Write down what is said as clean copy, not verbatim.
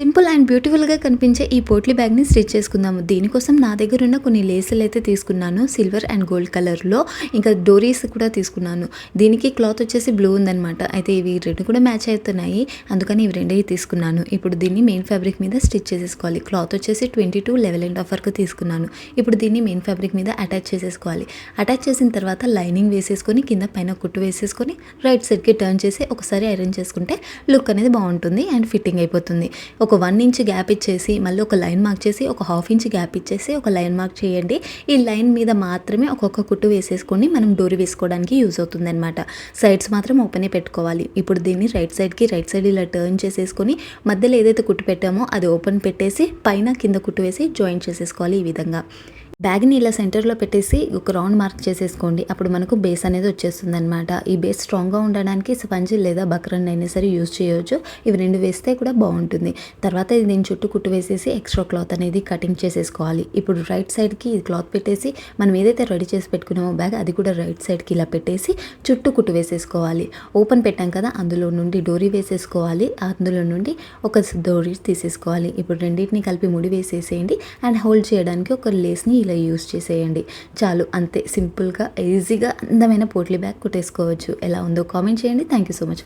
Simple and బ్యూటిఫుల్‌గా కనిపించే ఈ పోట్లీ బ్యాగ్‌ని స్టిచ్ చేసుకుందాము. దీనికోసం నా దగ్గరున్న కొన్ని లేసులైతే తీసుకున్నాను. సిల్వర్ అండ్ గోల్డ్ కలర్‌లో. ఇంకా డోరీస్ కూడా తీసుకున్నాను. దీనికి క్లాత్ వచ్చేసి బ్లూ ఉందనమాట. అయితే ఇవి 2 కూడా మ్యాచ్ అవుతున్నాయి. అందుకని ఇవి 2 తీసుకున్నాను. ఇప్పుడు దీన్ని మెయిన్ ఫ్యాబ్రిక్ మీద స్టిచ్ చేసేసుకోవాలి. క్లాత్ వచ్చేసి 22 11 వరకు తీసుకున్నాను. ఇప్పుడు దీన్ని మెయిన్ ఫ్యాబ్రిక్ మీద అటాచ్ చేసేసుకోవాలి. అటాచ్ చేసిన తర్వాత లైనింగ్ వేసేసుకొని కింద పైన కుట్టు వేసేసుకొని రైట్ సైడ్‌కి టర్న్ చేసి ఒకసారి ఐరన్ చేసుకుంటే లుక్ అనేది బాగుంటుంది అండ్ ఫిట్టింగ్ అయిపోతుంది. ఒక 1 ఇంచ్ గ్యాప్ ఇచ్చేసి మళ్ళీ ఒక లైన్ మార్క్ చేసి ఒక హాఫ్ ఇంచ్ గ్యాప్ ఇచ్చేసి ఒక లైన్ మార్క్ చేయండి. ఈ లైన్ మీద మాత్రమే ఒక్కొక్క కుట్టు వేసేసుకొని మనం డోరీ వేసుకోవడానికి యూజ్ అవుతుందన్నమాట. సైడ్స్ మాత్రం ఓపెనే పెట్టుకోవాలి. ఇప్పుడు దీన్ని రైట్ సైడ్ ఇలా టర్న్ చేసేసుకొని మధ్యలో ఏదైతే కుట్టు పెట్టామో అది ఓపెన్ పెట్టేసి పైన కింద కుట్టు వేసి జాయిన్ చేసేసుకోవాలి. ఈ విధంగా బ్యాగ్ని ఇలా సెంటర్లో పెట్టేసి ఒక రౌండ్ మార్క్ చేసేసుకోండి. అప్పుడు మనకు బేస్ అనేది వచ్చేస్తుంది అనమాట. ఈ బేస్ స్ట్రాంగ్గా ఉండడానికి స్పంజ్ లేదా బక్రన్ అయినా సరే యూజ్ చేయవచ్చు. ఇవి 2 వేస్తే కూడా బాగుంటుంది. తర్వాత దీని చుట్టూ కుట్టు వేసేసి ఎక్స్ట్రా క్లాత్ అనేది కటింగ్ చేసేసుకోవాలి. ఇప్పుడు రైట్ సైడ్కి ఈ క్లాత్ పెట్టేసి మనం ఏదైతే రెడీ చేసి పెట్టుకున్నామో బ్యాగ్ అది కూడా రైట్ సైడ్కి ఇలా పెట్టేసి చుట్టూ కుట్టు వేసేసుకోవాలి. ఓపెన్ పెట్టాం కదా, అందులో నుండి డోరీ వేసేసుకోవాలి. అందులో నుండి ఒక డోరీ తీసేసుకోవాలి. ఇప్పుడు రెండింటిని కలిపి ముడి వేసేసేయండి అండ్ హోల్డ్ చేయడానికి ఒక లేస్ని ఇలా యూస్ చేసేయండి. చాలు, అంతే సింపుల్గా ఈజీగా అందమైన పోట్లీ బ్యాగ్ కుట్టేసుకోవచ్చు. ఎలా ఉందో కామెంట్ చేయండి. Thank you so much.